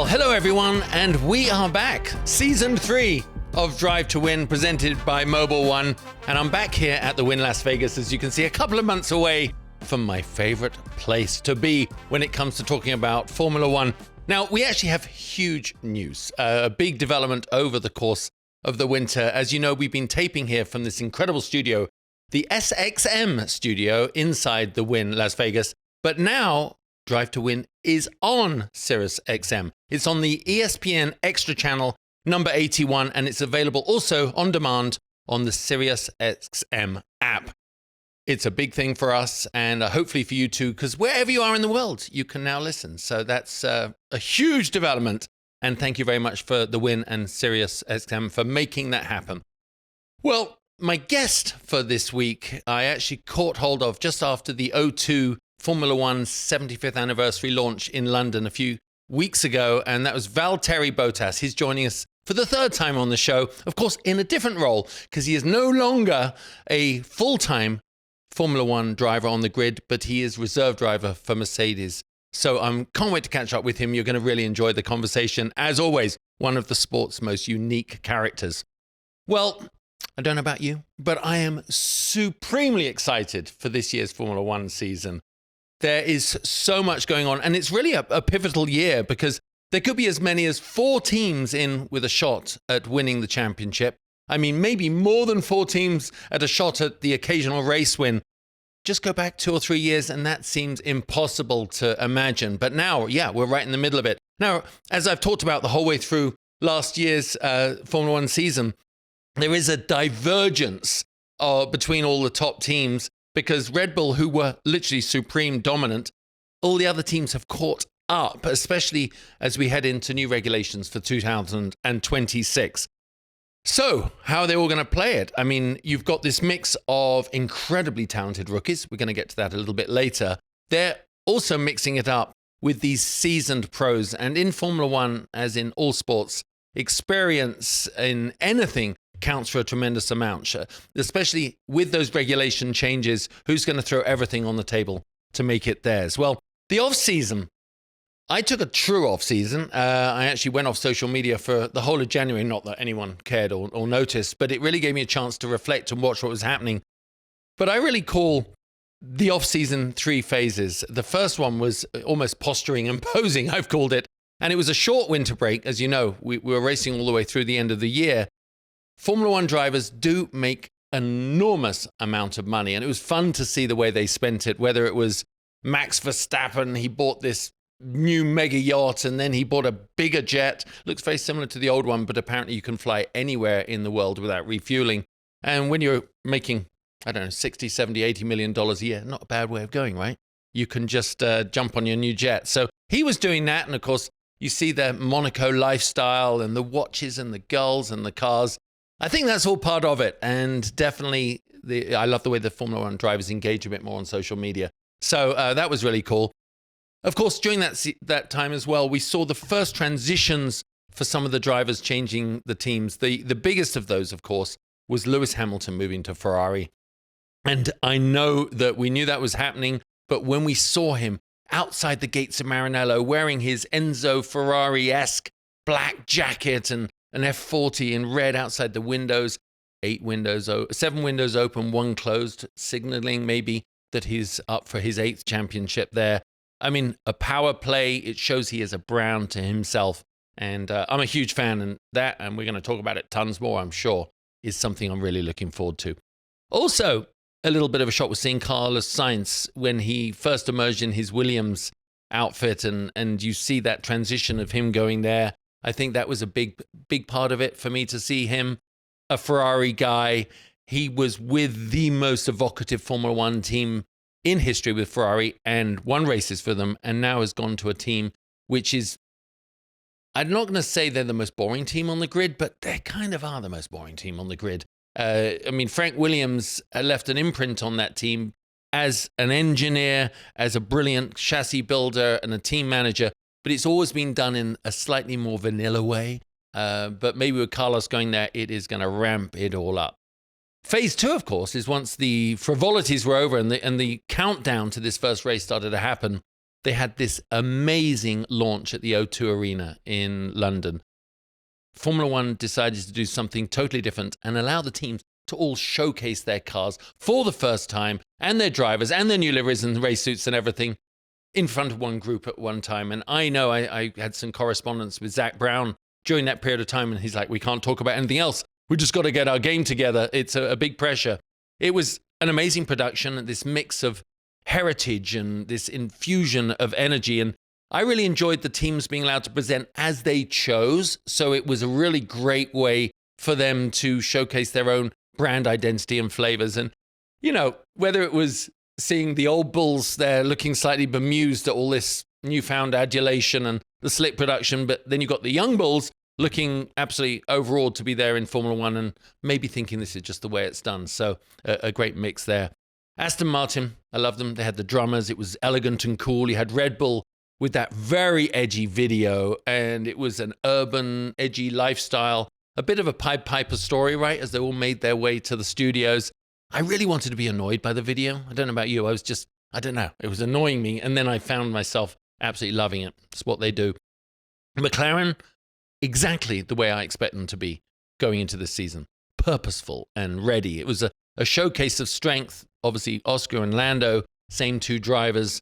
Well, hello everyone, and we are back. Season 3 of Drive To Win, presented by Mobile One. And I'm back here at the Wynn Las Vegas, as you can see, a couple of months away from my favorite place to be when it comes to talking about Formula One. Now, we actually have huge news, a big development over the course of the winter. As you know, we've been taping here from this incredible studio, the SXM studio inside the Wynn Las Vegas. But now, Drive To Win is on Sirius XM. It's on the ESPN Extra channel, number 81, and it's available also on demand on the Sirius XM app. It's a big thing for us, and hopefully for you too, because wherever you are in the world, you can now listen. So that's a huge development, and thank you very much for the Win and Sirius XM for making that happen. Well, my guest for this week, I actually caught hold of just after the O2 Formula One's 75th anniversary launch in London a few weeks ago, and that was Valtteri Bottas. He's joining us for the third time on the show, of course, in a different role, because he is no longer a full-time Formula One driver on the grid, but he is reserve driver for Mercedes. So I can't wait to catch up with him. You're going to really enjoy the conversation. As always, one of the sport's most unique characters. Well, I don't know about you, but I am supremely excited for this year's Formula One season. There is so much going on, and it's really a pivotal year because there could be as many as 4 teams in with a shot at winning the championship. I mean, maybe more than 4 teams at a shot at the occasional race win. Just go back 2 or 3 years, and that seems impossible to imagine. But now, yeah, we're right in the middle of it. Now, as I've talked about the whole way through last year's Formula One season, there is a divergence between all the top teams, because Red Bull, who were literally supreme dominant, all the other teams have caught up, especially as we head into new regulations for 2026. So, how are they all going to play it? I mean, you've got this mix of incredibly talented rookies. We're going to get to that a little bit later. They're also mixing it up with these seasoned pros. And in Formula One, as in all sports, experience in anything counts for a tremendous amount, especially with those regulation changes. Who's going to throw everything on the table to make it theirs? Well, the off-season, I took a true off-season. I actually went off social media for the whole of January, not that anyone cared or noticed, but it really gave me a chance to reflect and watch what was happening. But I really call the off-season 3 phases. The first one was almost posturing and posing, I've called it. And it was a short winter break. As you know, we were racing all the way through the end of the year. Formula One drivers do make an enormous amount of money, and it was fun to see the way they spent it, whether it was Max Verstappen, he bought this new mega yacht, and then he bought a bigger jet. Looks very similar to the old one, but apparently you can fly anywhere in the world without refueling. And when you're making, I don't know, 60, 70, 80 million dollars a year, not a bad way of going, right? You can just jump on your new jet. So he was doing that, and of course, you see the Monaco lifestyle and the watches and the girls and the cars. I think that's all part of it, and definitely I love the way the Formula One drivers engage a bit more on social media. So that was really cool. Of course, during that time as well, we saw the first transitions for some of the drivers changing the teams. The biggest of those, of course, was Lewis Hamilton moving to Ferrari. And I know that we knew that was happening, but when we saw him outside the gates of Maranello wearing his Enzo Ferrari-esque black jacket and an F40 in red outside the windows, 7 windows open, 1 closed, signaling maybe that he's up for his 8th championship there. I mean, a power play. It shows he is a brand to himself. And I'm a huge fan, and that, and we're going to talk about it tons more, I'm sure, is something I'm really looking forward to. Also, a little bit of a shock was seeing Carlos Sainz when he first emerged in his Williams outfit, and you see that transition of him going there. I think that was a big part of it for me to see him, a Ferrari guy. He was with the most evocative Formula One team in history with Ferrari and won races for them, and now has gone to a team which is, I'm not going to say they're the most boring team on the grid, but they kind of are the most boring team on the grid. I mean, Frank Williams left an imprint on that team as an engineer, as a brilliant chassis builder and a team manager, but it's always been done in a slightly more vanilla way. But maybe with Carlos going there, it is going to ramp it all up. Phase 2, of course, is once the frivolities were over and the countdown to this first race started to happen. they had this amazing launch at the O2 Arena in London. Formula One decided to do something totally different and allow the teams to all showcase their cars for the first time, and their drivers and their new liveries and race suits and everything in front of one group at one time. And I know I had some correspondence with Zach Brown during that period of time, and he's like, we can't talk about anything else. We just got to get our game together. It's a big pressure. It was an amazing production, this mix of heritage and this infusion of energy. And I really enjoyed the teams being allowed to present as they chose. So it was a really great way for them to showcase their own brand identity and flavors. And, you know, whether it was seeing the old bulls there looking slightly bemused at all this newfound adulation and the slick production, but then you got the young bulls looking absolutely overawed to be there in Formula One and maybe thinking this is just the way it's done. So a great mix there. Aston Martin, I love them. They had the drummers. It was elegant and cool. You had Red Bull with that very edgy video, and it was an urban, edgy lifestyle, a bit of a Pied Piper story, right, as they all made their way to the studios. I really wanted to be annoyed by the video. I don't know about you. I don't know. It was annoying me, and then I found myself absolutely loving it. It's what they do. McLaren, exactly the way I expect them to be going into this season. Purposeful and ready. It was a showcase of strength. Obviously, Oscar and Lando, same two drivers.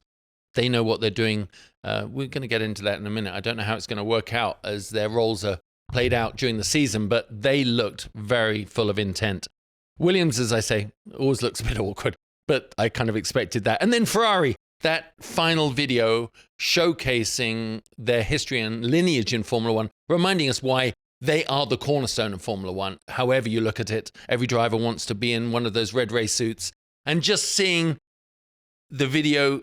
They know what they're doing. We're going to get into that in a minute. I don't know how it's going to work out as their roles are played out during the season, but they looked very full of intent. Williams, as I say, always looks a bit awkward, but I kind of expected that. And then Ferrari, that final video showcasing their history and lineage in Formula One, reminding us why they are the cornerstone of Formula One. However you look at it, every driver wants to be in one of those red race suits. And just seeing the video,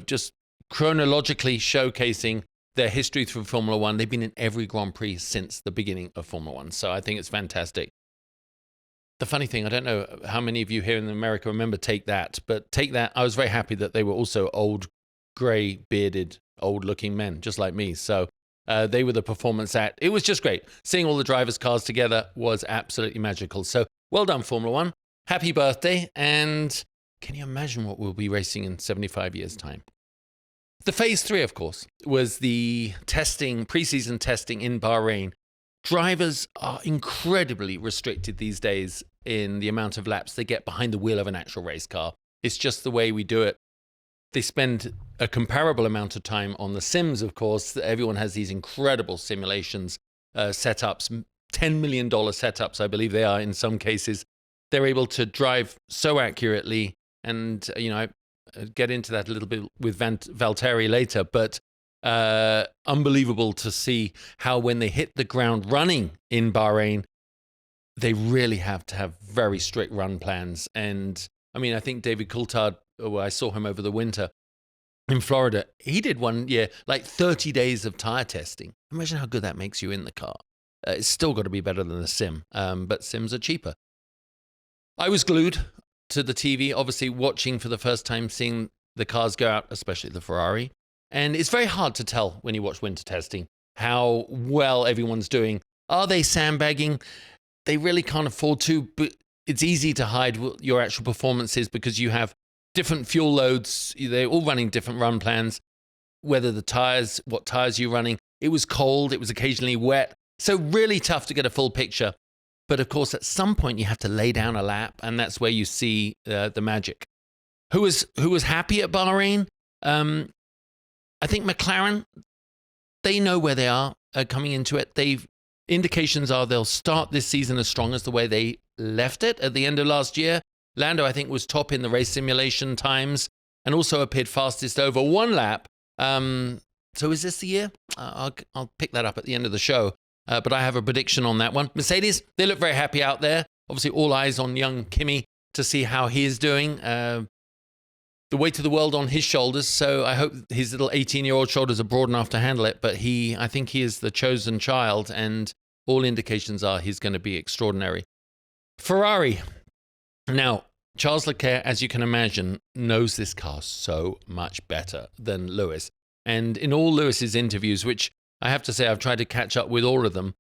just chronologically showcasing their history through Formula One. They've been in every Grand Prix since the beginning of Formula One. So I think it's fantastic. The funny thing, I don't know how many of you here in America remember Take That, but Take That, I was very happy that they were also old, grey, bearded, old-looking men, just like me. So they were the performance act. It was just great. Seeing all the drivers' cars together was absolutely magical. So well done, Formula One. Happy birthday. And can you imagine what we'll be racing in 75 years' time? The phase 3, of course, was the testing, preseason testing in Bahrain. Drivers are incredibly restricted these days in the amount of laps they get behind the wheel of an actual race car. It's just the way we do it. They spend a comparable amount of time on the sims, of course. Everyone has these incredible simulations, setups, $10 million setups, I believe they are in some cases. They're able to drive so accurately, and I get into that a little bit with Valtteri later, but unbelievable to see how when they hit the ground running in Bahrain, they really have to have very strict run plans. And I mean, I think David Coulthard, I saw him over the winter in Florida, he did one year, like 30 days of tire testing. Imagine how good that makes you in the car. It's still got to be better than a sim, but sims are cheaper. I was glued to the TV, obviously watching for the first time, seeing the cars go out, especially the Ferrari. And it's very hard to tell when you watch winter testing how well everyone's doing. Are they sandbagging? They really can't afford to, but it's easy to hide your actual performances because you have different fuel loads. They're all running different run plans, whether the tires, what tires you're running. It was cold. It was occasionally wet. So really tough to get a full picture. But of course, at some point you have to lay down a lap, and that's where you see the magic. Who was happy at Bahrain? I think McLaren, they know where they are coming into it. Indications are they'll start this season as strong as the way they left it at the end of last year. Lando, I think, was top in the race simulation times and also appeared fastest over one lap. So is this the year? I'll pick that up at the end of the show. But I have a prediction on that one. Mercedes, they look very happy out there. Obviously, all eyes on young Kimi to see how he is doing. The weight of the world on his shoulders, so I hope his little 18-year-old shoulders are broad enough to handle it. But I think he is the chosen child, and all indications are he's going to be extraordinary. Ferrari. Now, Charles Leclerc, as you can imagine, knows this car so much better than Lewis. And in all Lewis's interviews, which I have to say I've tried to catch up with all of them,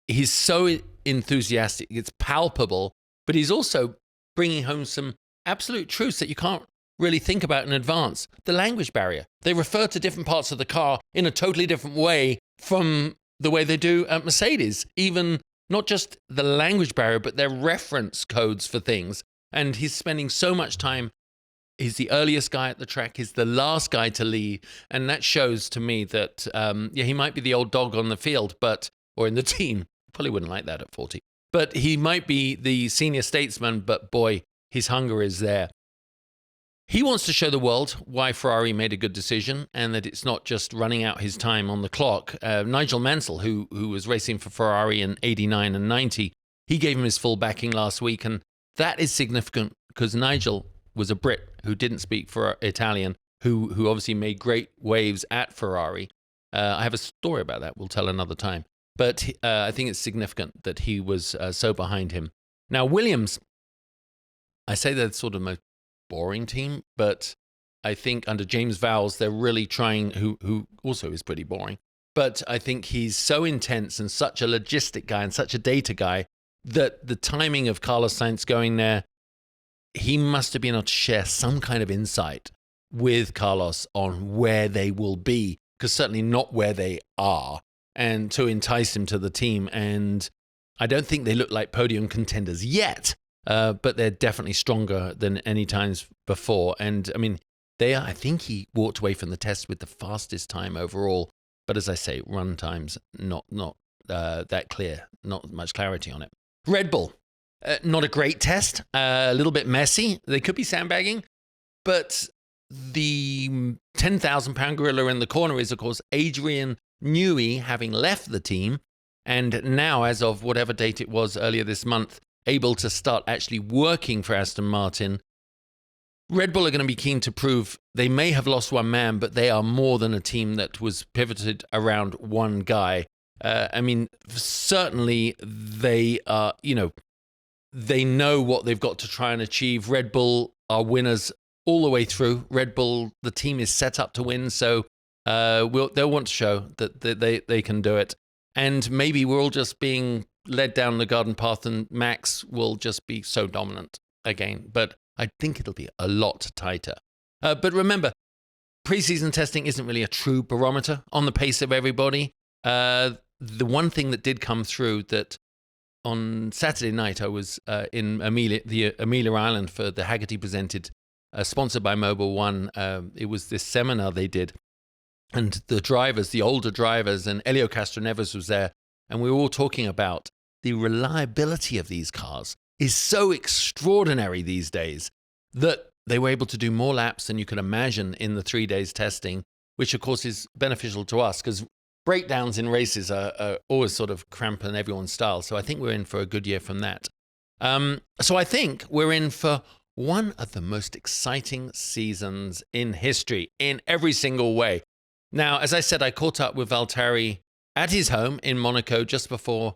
he's so enthusiastic. It's palpable, but he's also bringing home some absolute truths that you can't really think about in advance. The language barrier. They refer to different parts of the car in a totally different way from the way they do at Mercedes. Even not just the language barrier, but their reference codes for things. And he's spending so much time. He's the earliest guy at the track. He's the last guy to lead. And that shows to me that, he might be the old dog on the field, or in the team. Probably wouldn't like that at 40. But he might be the senior statesman, but boy, his hunger is there. He wants to show the world why Ferrari made a good decision and that it's not just running out his time on the clock. Nigel Mansell, who was racing for Ferrari in 89 and 90, he gave him his full backing last week. And that is significant because Nigel was a Brit who didn't speak for Italian, who obviously made great waves at Ferrari. I have a story about that we'll tell another time. But I think it's significant that he was so behind him. Now, Williams, I say they're sort of the most boring team, but I think under James Vowles, they're really trying, who also is pretty boring. But I think he's so intense and such a logistic guy and such a data guy that the timing of Carlos Sainz going there, he must have been able to share some kind of insight with Carlos on where they will be, because certainly not where they are, and to entice him to the team. And I don't think they look like podium contenders yet, but they're definitely stronger than any times before. And I mean, I think he walked away from the test with the fastest time overall. But as I say, run times, not that clear, not much clarity on it. Red Bull, not a great test, a little bit messy. They could be sandbagging, but the 10,000 pound gorilla in the corner is, of course, Adrian Newey, having left the team, and now, as of whatever date it was earlier this month, able to start actually working for Aston Martin. Red Bull are going to be keen to prove they may have lost one man, but they are more than a team that was pivoted around one guy. I mean, certainly they are, they know what they've got to try and achieve. Red Bull are winners all the way through. Red Bull, the team is set up to win, so they'll want to show that they can do it. And maybe we're all just being led down the garden path and Max will just be so dominant again. But I think it'll be a lot tighter. But remember, preseason testing isn't really a true barometer on the pace of everybody. The one thing that did come through that on Saturday night, I was in the Amelia Island for the Haggerty presented, sponsored by Mobile One. It was this seminar they did. And the drivers, the older drivers, and Elio Castroneves was there. And we were all talking about the reliability of these cars is so extraordinary these days that they were able to do more laps than you could imagine in the 3 days testing, which of course is beneficial to us because breakdowns in races are always sort of cramping everyone's style. So I think we're in for a good year from that. So I think we're in for one of the most exciting seasons in history in every single way. Now, as I said, I caught up with Valtteri at his home in Monaco just before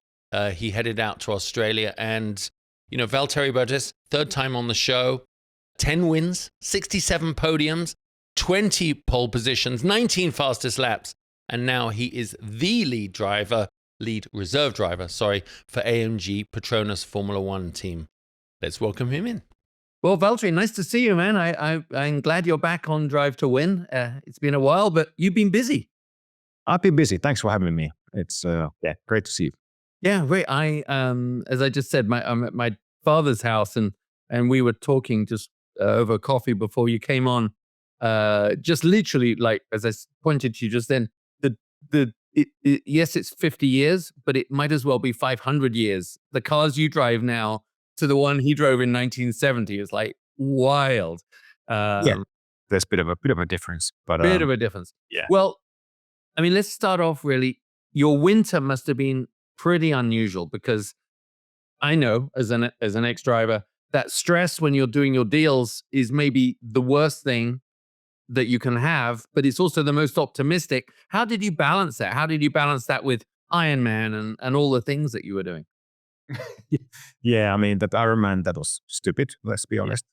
he headed out to Australia. And, Valtteri Bottas, third time on the show, 10 wins, 67 podiums, 20 pole positions, 19 fastest laps. And now he is the lead reserve driver, for AMG Petronas Formula One team. Let's welcome him in. Well, Valtteri, nice to see you, man. I'm glad you're back on Drive to Win. It's been a while, but you've been busy. I've been busy. Thanks for having me. It's great to see you. Yeah, great. As I just said, I'm at my father's house, and we were talking just over coffee before you came on. Just literally, like as I pointed to you just then, yes, it's 50 years, but it might as well be 500 years. The cars you drive now to the one he drove in 1970 is like wild. Yeah, there's a bit of a difference, but bit of a difference. Yeah. Well, I mean, let's start off really. Your winter must have been pretty unusual because I know as an ex-driver that stress when you're doing your deals is maybe the worst thing that you can have, but it's also the most optimistic. How did you balance that? How did you balance that with Ironman and all the things that you were doing? Yeah, I mean, that Ironman, that was stupid, let's be honest.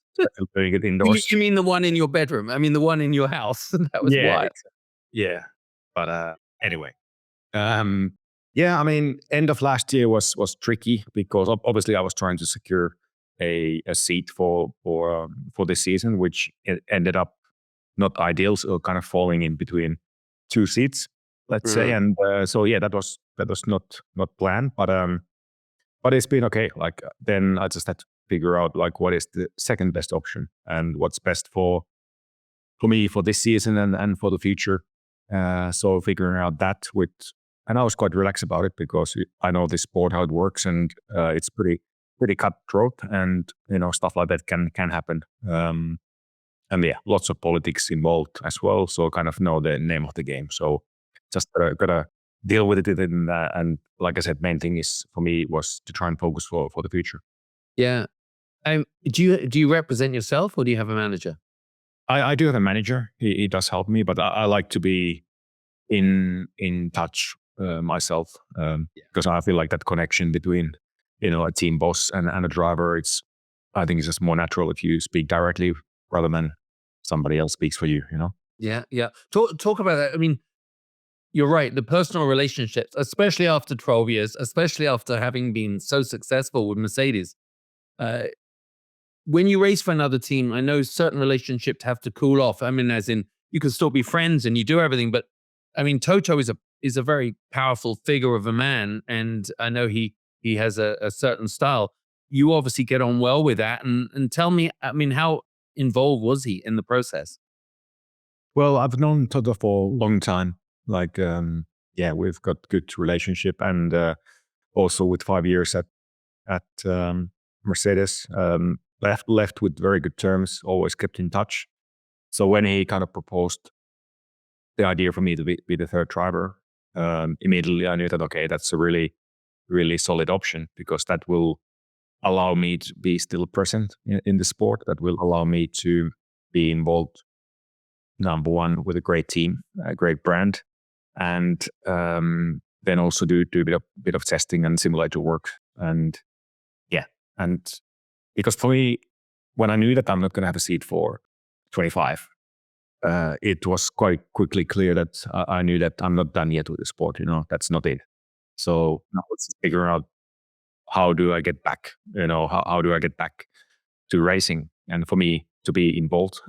Doing it indoors. You mean the one in your bedroom? I mean, the one in your house. That was wild. Yeah, but anyway. Yeah, I mean, end of last year was tricky because obviously I was trying to secure a seat for this season, which ended up not ideal, so kind of falling in between two seats, let's say. And so yeah, that was not planned, but it's been okay. Like then I just had to figure out like what is the second best option and what's best for me for this season and for the future. So figuring out that and I was quite relaxed about it because I know this sport, how it works, and it's pretty cutthroat, and stuff like that can happen. And yeah, lots of politics involved as well. So kind of know the name of the game. So just gotta deal with it. And like I said, main thing is for me was to try and focus for the future. Yeah. Do you represent yourself, or do you have a manager? I do have a manager. He does help me, but I like to be in touch myself because I feel like that connection between a team boss and a driver, I think it's just more natural if you speak directly rather than somebody else speaks for you. Yeah. Talk about that. I mean, you're right. The personal relationships, especially after 12 years, especially after having been so successful with Mercedes. When you race for another team, I know certain relationships have to cool off. I mean, as in you can still be friends and you do everything, but I mean, Toto is a very powerful figure of a man, and I know he has a certain style. You obviously get on well with that, and tell me, I mean, how involved was he in the process? Well, I've known Toto for a long time. Like, we've got good relationship, and also with 5 years at Mercedes, left with very good terms. Always kept in touch. So when he kind of proposed the idea for me to be the third driver, immediately I knew that okay, that's a really, really solid option because that will allow me to be still present in the sport. That will allow me to be involved, number one, with a great team, a great brand, and then also do a bit of testing and simulator work. And because for me, when I knew that I'm not going to have a seat for 25, it was quite quickly clear that I knew that I'm not done yet with the sport. That's not it. So now let's figure out how do I get back. How do I get back to racing? And for me to be involved,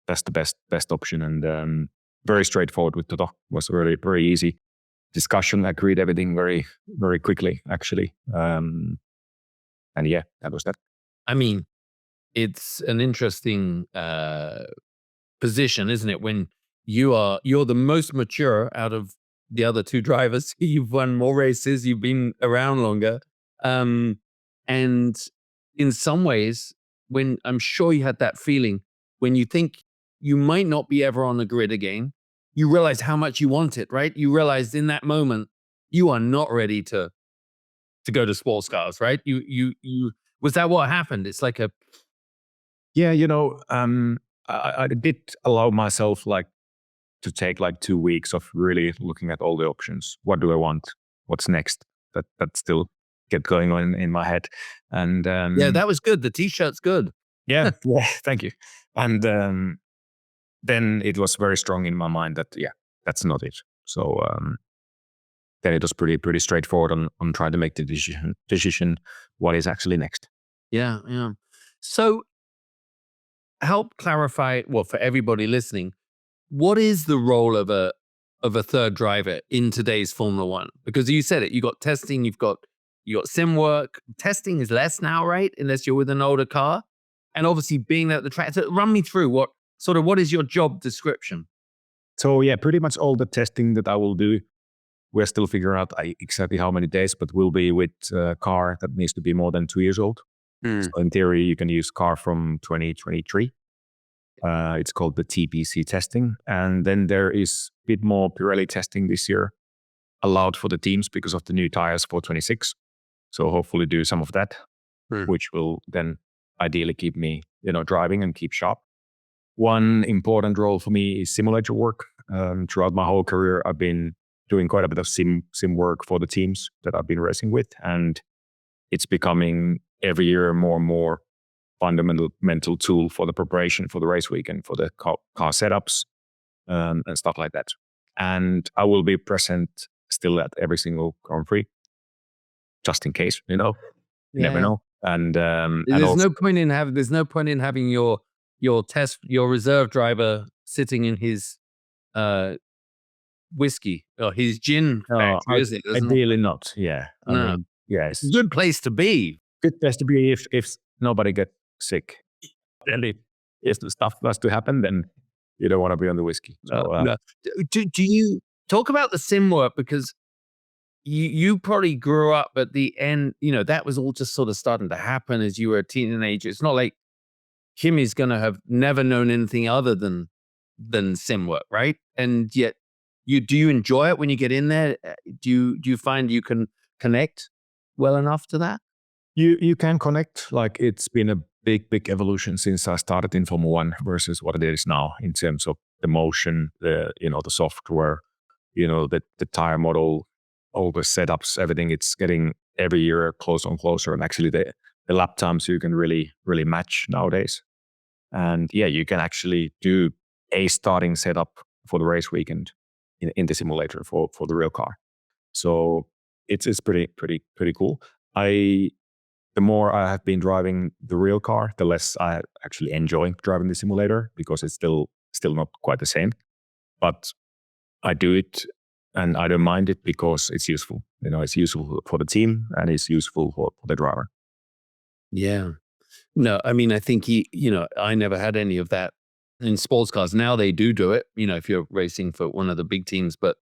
that's the best option. And very straightforward with Toto. Was very, very easy discussion. Agreed everything very, very quickly, actually. And yeah, that was that. I mean, it's an interesting position, isn't it? When you're the most mature out of the other two drivers. You've won more races. You've been around longer. And in some ways, when I'm sure you had that feeling, when you think you might not be ever on the grid again, you realize how much you want it, right? You realize in that moment, you are not ready to go to sports cars, right? You was that what happened? It's like yeah, I did allow myself to take 2 weeks of really looking at all the options. What do I want? What's next? That still kept going on in my head. And yeah, that was good. The t-shirt's good. Yeah, thank you. And then it was very strong in my mind that that's not it. So then it was pretty straightforward on trying to make the decision what is actually next. Yeah. So help clarify, well, for everybody listening, what is the role of a third driver in today's Formula One? Because you said it, you got testing, you got sim work. Testing is less now, right? Unless you're with an older car. And obviously being at the track. So run me through what is your job description? So yeah, pretty much all the testing that I will do, we're still figuring out exactly how many days, but we'll be with a car that needs to be more than 2 years old. So in theory, you can use car from 2023. It's called the TPC testing. And then there is a bit more Pirelli testing this year allowed for the teams because of the new tires for 26. So hopefully do some of that, which will then ideally keep me, driving and keep sharp. One important role for me is simulator work. Throughout my whole career, I've been doing quite a bit of sim work for the teams that I've been racing with. And it's becoming every year more and more fundamental tool for the preparation for the race week and for the car setups and stuff like that. And I will be present still at every single Grand Prix, just in case, you never know. And There's also, no point in having your reserve driver sitting in his whiskey or his gin factory, is it? Isn't it? ideally not. Yeah, I No. mean, yeah, it's Good place to be. good place to be if nobody gets sick. Then if the stuff was to happen, then you don't want to be on the whiskey. So, No. Do you talk about the sim work, because you probably grew up at the end, that was all just sort of starting to happen as you were a teenager. It's not like Kimi's going to have never known anything other than sim work, right? And yet, do you enjoy it when you get in there? Do you find you can connect well enough to that? you can connect. Like, it's been a big evolution since I started in Formula One versus what it is now in terms of the motion, the software, the tire model, all the setups, everything. It's getting every year closer and closer, and actually the lap times you can really match nowadays. And yeah, you can actually do a starting setup for the race weekend in the simulator for the real car. So it's pretty cool. The more I have been driving the real car, the less I actually enjoy driving the simulator, because it's still not quite the same. But I do it and I don't mind it because it's useful. It's useful for the team and it's useful for the driver. Yeah. No, I mean, I think I never had any of that in sports cars. Now they do it, if you're racing for one of the big teams. But,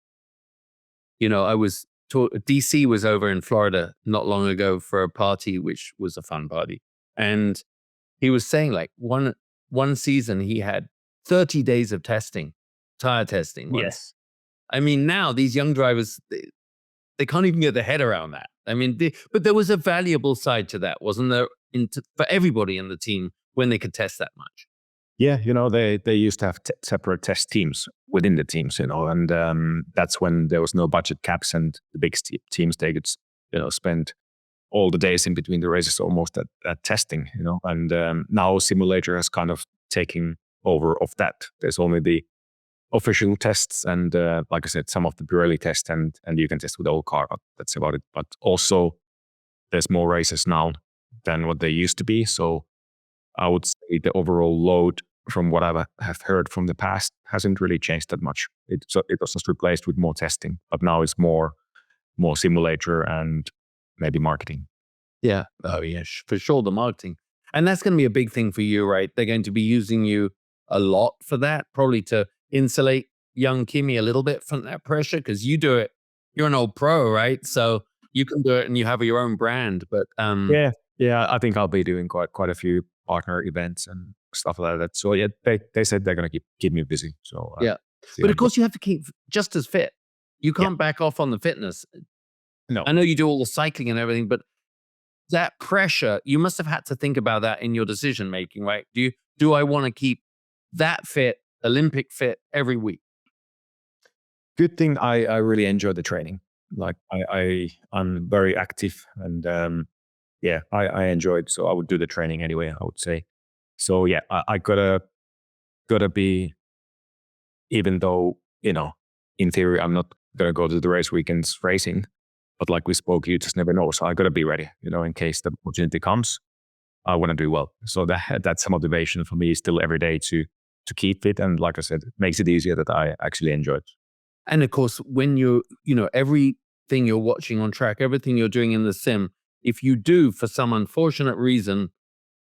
DC was over in Florida not long ago for a party, which was a fun party. And he was saying, like, one season he had 30 days of testing, tire testing. Yes. I mean, now these young drivers, they can't even get their head around that. I mean, but there was a valuable side to that, wasn't there, for everybody in the team when they could test that much? Yeah, they used to have separate test teams within the teams, and that's when there was no budget caps, and the big teams, they could, spend all the days in between the races almost at testing, and now simulator has kind of taken over of that. There's only the official tests and, like I said, some of the Pirelli tests, and you can test with the old car, but that's about it. But also there's more races now than what they used to be. So I would say the overall load from what I have heard from the past hasn't really changed that much. It was just replaced with more testing, but now it's more simulator and maybe marketing. Yeah. Oh, yeah, for sure. The marketing. And that's going to be a big thing for you, right? They're going to be using you a lot for that, probably to insulate young Kimi a little bit from that pressure, because you do it. You're an old pro, right? So you can do it and you have your own brand. But yeah, I think I'll be doing quite a few partner events and stuff like that. So yeah, they said they're going to keep me busy. So yeah, but of course you have to keep just as fit. You can't back off on the fitness. No, I know you do all the cycling and everything, but that pressure, you must have had to think about that in your decision making, right? Do I want to keep that fit, Olympic fit, every week? Good thing I really enjoy the training. Like I'm very active, and yeah, I enjoy it. So I would do the training anyway, I would say. So yeah, I gotta be, even though, in theory, I'm not gonna go to the race weekends racing, but like we spoke, you just never know. So I gotta be ready, in case the opportunity comes. I want to do well. So that's a motivation for me still every day to keep fit. And like I said, it makes it easier that I actually enjoy it. And of course, when everything you're watching on track, everything you're doing in the sim, if you do, for some unfortunate reason,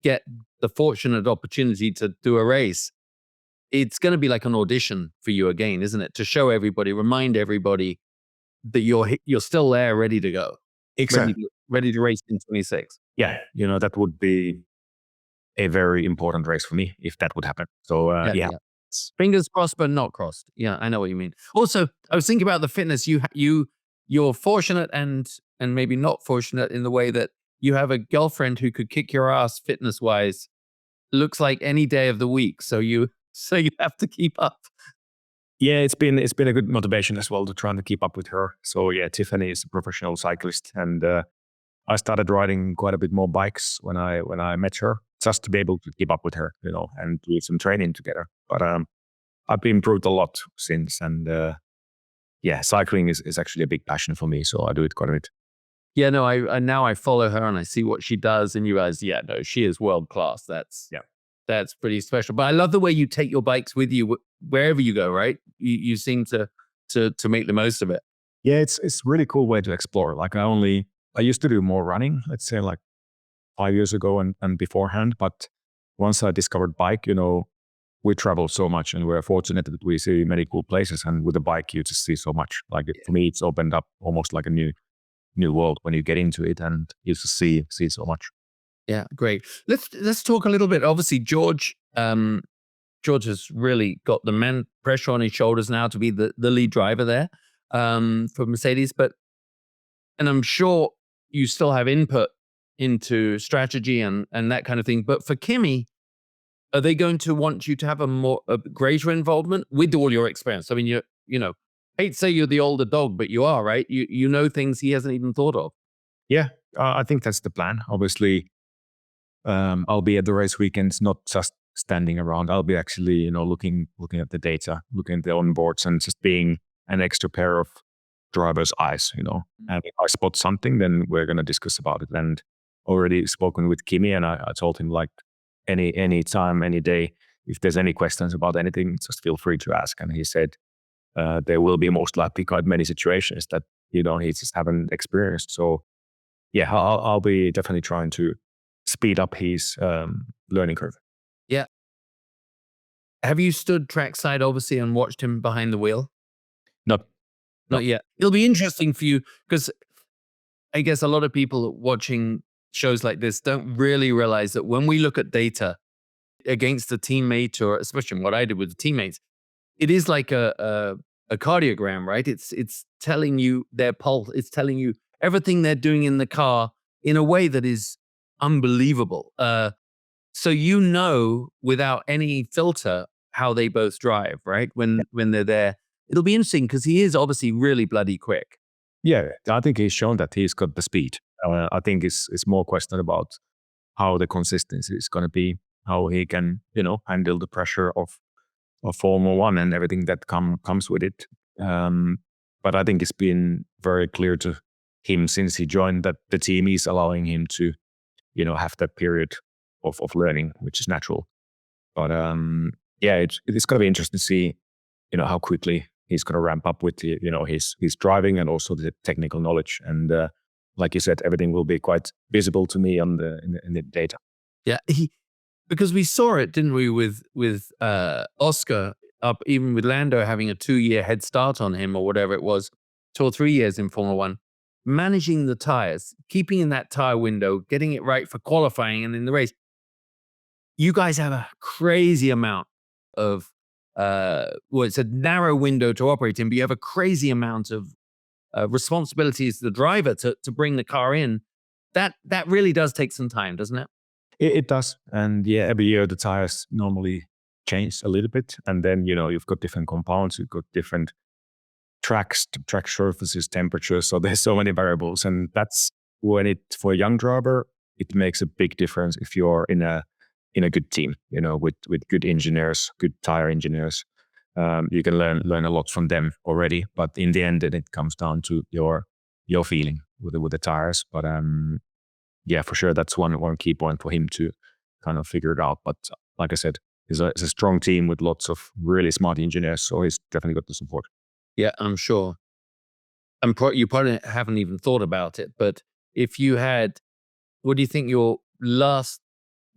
get the fortunate opportunity to do a race, it's going to be like an audition for you again, isn't it? To show everybody, remind everybody that you're still there, ready to go. Exactly. Ready to race in 26. Yeah, that would be a very important race for me if that would happen. So yeah. Fingers crossed, but not crossed. Yeah, I know what you mean. Also, I was thinking about the fitness. You're fortunate and maybe not fortunate in the way that you have a girlfriend who could kick your ass fitness wise. Looks like any day of the week. So you have to keep up. Yeah, it's been a good motivation as well to try to keep up with her. So yeah, Tiffany is a professional cyclist, and I started riding quite a bit more bikes when I met her, just to be able to keep up with her, and do some training together. But I've improved a lot since, and yeah, cycling is actually a big passion for me, so I do it quite a bit. Yeah, no, I now I follow her and I see what she does, and you realize, yeah, no, she is world class. That's pretty special. But I love the way you take your bikes with you wherever you go. Right? You seem to make the most of it. Yeah, it's really cool way to explore. Like I used to do more running, let's say like 5 years ago and beforehand. But once I discovered bike, we travel so much and we're fortunate that we see many cool places. And with a bike, you just see so much. Like for me, it's opened up almost like a new world when you get into it and you just see so much. Yeah, great. Let's talk a little bit. Obviously, George has really got the pressure on his shoulders now to be the lead driver there for Mercedes. And I'm sure you still have input into strategy and that kind of thing. But for Kimi, are they going to want you to have a greater involvement with all your experience? I mean, I hate to say you're the older dog, but you are, right? You know things he hasn't even thought of. Yeah, I think that's the plan. Obviously, I'll be at the race weekends, not just standing around. I'll be actually, looking at the data, looking at the onboards, and just being an extra pair of driver's eyes. And if I spot something, then we're going to discuss about it. And already spoken with Kimi, and I told him like any time, any day, if there's any questions about anything, just feel free to ask. And he said there will be most likely quite many situations that he just haven't experienced. So yeah, I'll be definitely trying to speed up his learning curve. Yeah. Have you stood trackside, obviously, and watched him behind the wheel? Not yet. It'll be interesting for you because I guess a lot of people watching shows like this don't really realize that when we look at data against a teammate, or especially what I did with the teammates, it is like a cardiogram, right? It's telling you their pulse. It's telling you everything they're doing in the car in a way that is unbelievable. So without any filter how they both drive, right? When they're there. It'll be interesting because he is obviously really bloody quick. Yeah, I think he's shown that he's got the speed. I think it's more question about how the consistency is going to be, how he can, handle the pressure of Formula One and everything that comes with it. But I think it's been very clear to him since he joined that the team is allowing him to, have that period of learning, which is natural. But it's going to be interesting to see, how quickly he's going to ramp up with his driving and also the technical knowledge. And like you said, everything will be quite visible to me in the data. Yeah, because we saw it, didn't we, with Oscar up, even with Lando having a 2-year head start on him or whatever it was, 2 or 3 years in Formula One, managing the tires, keeping in that tire window, getting it right for qualifying and in the race. You guys have a crazy amount of it's a narrow window to operate in, but you have a crazy amount of responsibility as the driver to bring the car in. That really does take some time, doesn't it? It does. And yeah, every year the tires normally change a little bit. And then, you've got different compounds, you've got different track surfaces, temperatures. So there's so many variables. And that's when for a young driver, it makes a big difference if you're in a good team, with good engineers, good tire engineers. You can learn a lot from them already. But in the end, it comes down to your feeling with the tires. But yeah, for sure, that's one key point for him to kind of figure it out. But like I said, it's a strong team with lots of really smart engineers, so he's definitely got the support. Yeah, I'm sure. You probably haven't even thought about it, but if you had, what do you think your last,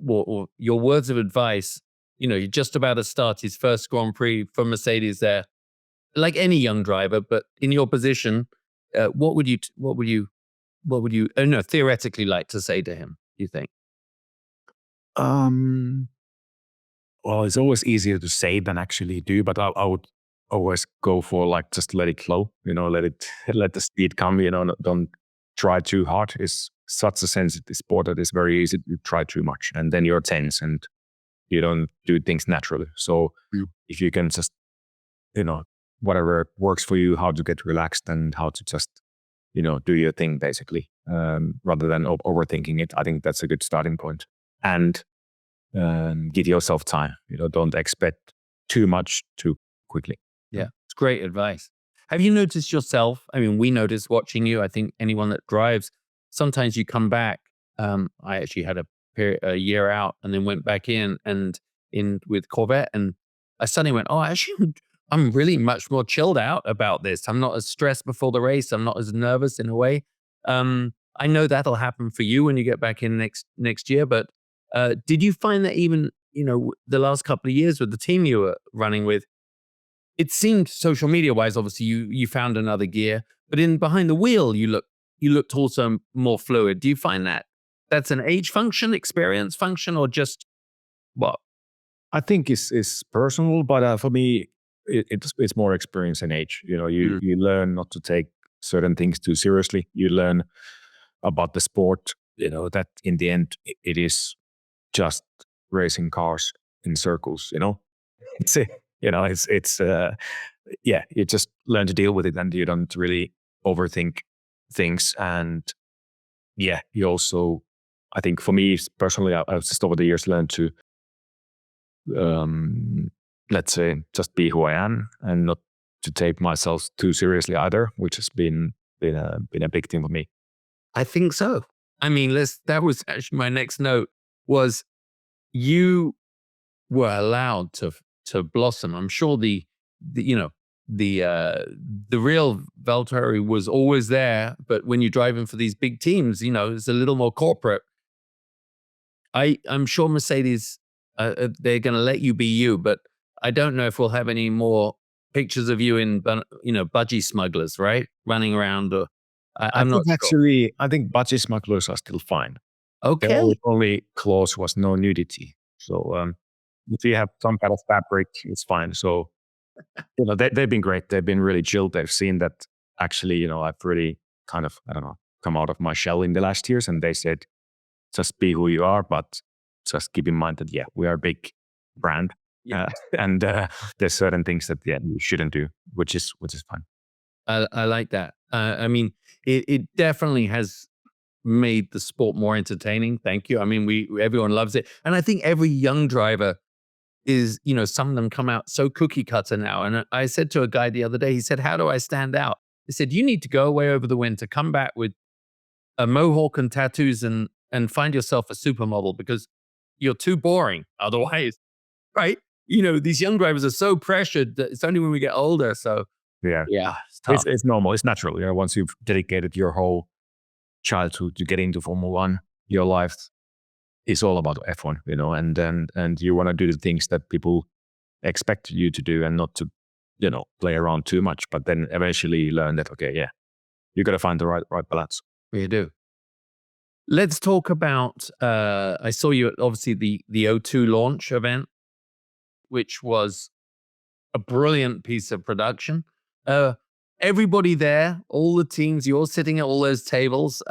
or your words of advice? You're just about to start his first Grand Prix for Mercedes there, like any young driver, but in your position, what would you theoretically like to say to him, do you think? Well, it's always easier to say than actually do, but I would always go for like just let it flow, let the speed come, don't try too hard. It's such a sensitive sport that it's very easy to try too much, and then you're tense and you don't do things naturally. So if you can just, whatever works for you, how to get relaxed and how to just, do your thing basically, rather than overthinking it. I think that's a good starting point. And give yourself time. Don't expect too much too quickly. Yeah, it's great advice. Have you noticed yourself? I mean, we noticed watching you. I think anyone that drives sometimes you come back. I actually had a year out and then went back in with Corvette, and I suddenly went, oh, actually, I'm really much more chilled out about this. I'm not as stressed before the race. I'm not as nervous in a way. I know that'll happen for you when you get back in next year. But did you find that even, the last couple of years with the team you were running with, it seemed social media wise, obviously you found another gear, but behind the wheel, you looked also more fluid. Do you find that that's an age function, experience function, or just what? I think it's personal, but for me, it's more experience and age. You learn not to take certain things too seriously. You learn about the sport. That in the end, it is just racing cars in circles. It's you just learn to deal with it, and you don't really overthink things. And you also, I think for me personally, I've just over the years learned to let's say just be who I am and not to take myself too seriously either, which has been a big thing for me. I think so. I mean, that was actually my next note, was you were allowed to blossom. I'm sure the real Valtteri was always there, but when you're driving for these big teams, it's a little more corporate. I'm sure Mercedes, they're going to let you be you, but I don't know if we'll have any more pictures of you in, budgie smugglers, right? Running around. Or I'm not sure. Actually, I think budgie smugglers are still fine. Okay. The only clause was no nudity. So if you have some kind of fabric, it's fine. So, they've been great. They've been really chilled. They've seen that actually, I've really kind of, come out of my shell in the last years. And they said, just be who you are, but just keep in mind that, we are a big brand. Yeah. And there's certain things that you shouldn't do, which is fine. I like that. I mean, it definitely has made the sport more entertaining. Thank you. I mean, everyone loves it. And I think every young driver is, some of them come out so cookie cutter now. And I said to a guy the other day, he said, how do I stand out? He said, you need to go away over the winter, come back with a mohawk and tattoos and find yourself a supermodel, because you're too boring otherwise, right? These young drivers are so pressured that it's only when we get older. So it's tough. It's normal. It's natural. Once you've dedicated your whole childhood to get into Formula One, your life is all about F1, and you want to do the things that people expect you to do and not to, play around too much. But then eventually you learn that, you got to find the right balance. You do. Let's talk about, I saw you at obviously the O2 launch event, which was a brilliant piece of production. Everybody there, all the teams, you're sitting at all those tables.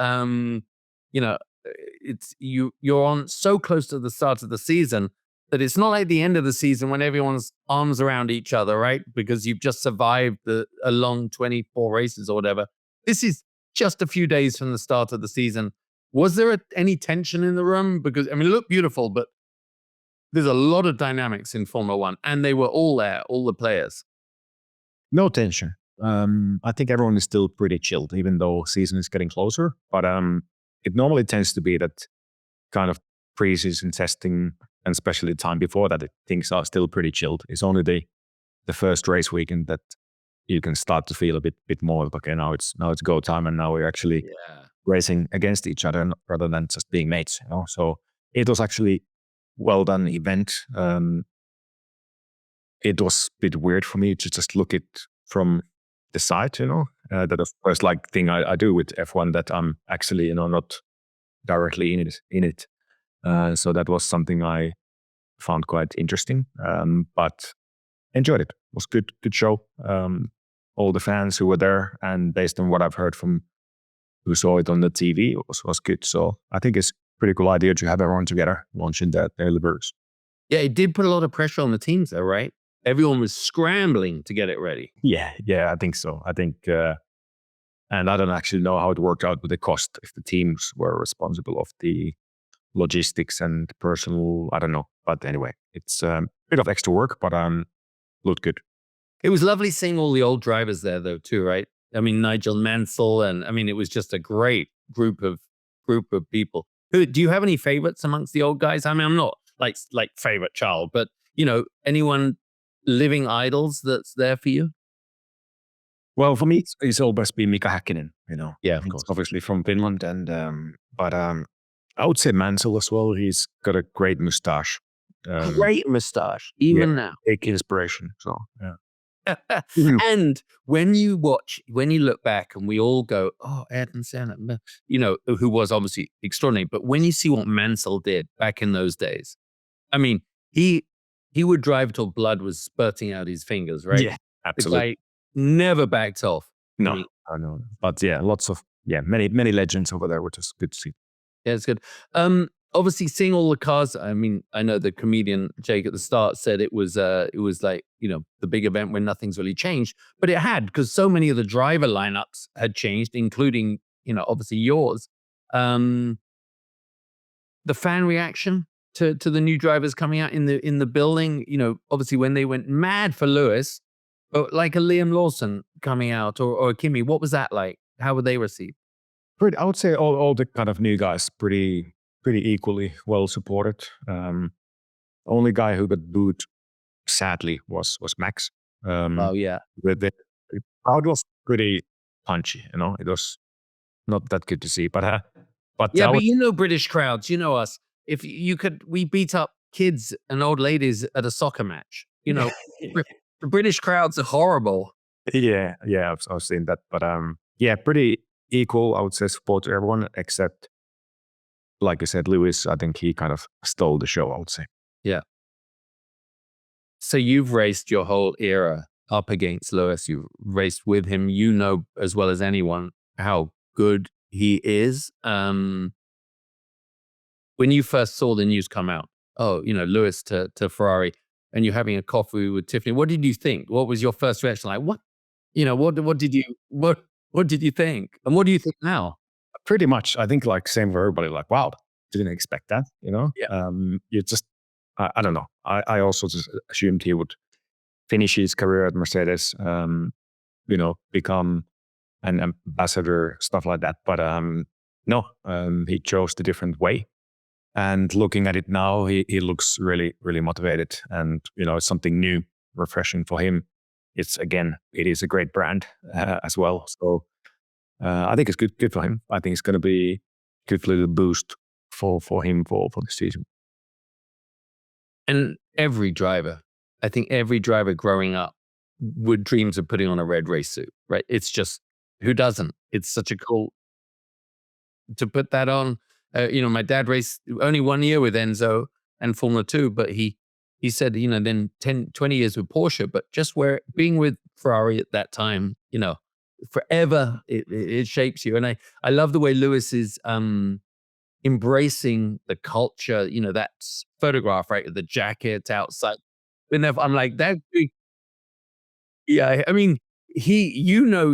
It's you're on so close to the start of the season that it's not like the end of the season when everyone's arms around each other, right? Because you've just survived a long 24 races or whatever. This is just a few days from the start of the season. Was there any tension in the room? Because, it looked beautiful, but there's a lot of dynamics in Formula One, and they were all there, all the players. No tension. I think everyone is still pretty chilled, even though season is getting closer. But it normally tends to be that kind of pre-season testing, and especially the time before that, things are still pretty chilled. It's only the first race weekend that you can start to feel a bit more of, okay, now it's go time, and now we're actually racing against each other rather than just being mates. So it was actually well done event. It was a bit weird for me to just look it from the side, that the first thing I do with F1, that I'm actually, not directly in it. So that was something I found quite interesting, but enjoyed it. It was good show. All the fans who were there, and based on what I've heard from who saw it on the TV, was good. So I think it's a pretty cool idea to have everyone together launching their liveries. Yeah, it did put a lot of pressure on the teams though, right? Everyone was scrambling to get it ready. Yeah, I think so. I think, and I don't actually know how it worked out with the cost, if the teams were responsible of the logistics and personal, I don't know. But anyway, it's a bit of extra work, but looked good. It was lovely seeing all the old drivers there though too, right? Nigel Mansell, and it was just a great group of group of people. Who do you have any favorites amongst the old guys? I mean, I'm not like favorite child, but anyone living idols that's there for you? Well, for me, it's always been Mika Häkkinen. Yeah, of He's course. obviously from Finland, and but I would say Mansell as well. He's got a great mustache. Great mustache, even now. Big inspiration. So yeah. And when you look back and we all go, oh, Ayrton Senna, who was obviously extraordinary. But when you see what Mansell did back in those days, I mean, he would drive till blood was spurting out his fingers, right? Yeah, absolutely. The guy never backed off. No, I know. But yeah, many legends over there, which is good to see. Yeah, it's good. Obviously, seeing all the cars. I mean, I know the comedian Jake at the start said it was like the big event when nothing's really changed, but it had, because so many of the driver lineups had changed, including obviously yours. The fan reaction to the new drivers coming out in the building. Obviously when they went mad for Lewis, but like a Liam Lawson coming out or a Kimi, what was that like? How were they received? I would say all the kind of new guys pretty equally well supported. Only guy who got booed, sadly, was Max. Oh yeah, the crowd was pretty punchy. It was not that good to see. But yeah, but British crowds, us. If you could, we beat up kids and old ladies at a soccer match. The British crowds are horrible. Yeah, I've seen that. But yeah, pretty equal, I would say, support to everyone except, like I said, Lewis. I think he kind of stole the show, I would say. Yeah. So you've raced your whole era up against Lewis. You've raced with him. As well as anyone how good he is. When you first saw the news come out, Lewis to Ferrari, and you're having a coffee with Tiffany, what did you think? What was your first reaction? Like, what? What did you think? And what do you think now? Pretty much, I think, like, same for everybody. Like, wow, didn't expect that. Yeah. You just, I don't know. I also just assumed he would finish his career at Mercedes. Become an ambassador, stuff like that. But no, he chose the different way. And looking at it now, he looks really, really motivated, and it's something new, refreshing for him. It is a great brand as well. So I think it's good for him. I think it's going to be a good little boost for him for the season. And I think every driver growing up would dreams of putting on a red race suit, right? It's just, who doesn't? It's such a cool to put that on. My dad raced only 1 year with Enzo and Formula 2, but he said, then 10, 20 years with Porsche, but just being with Ferrari at that time, forever, it shapes you. And I love the way Lewis is embracing the culture, that photograph, right, with the jacket outside. I'm like, that. Yeah, I mean, you know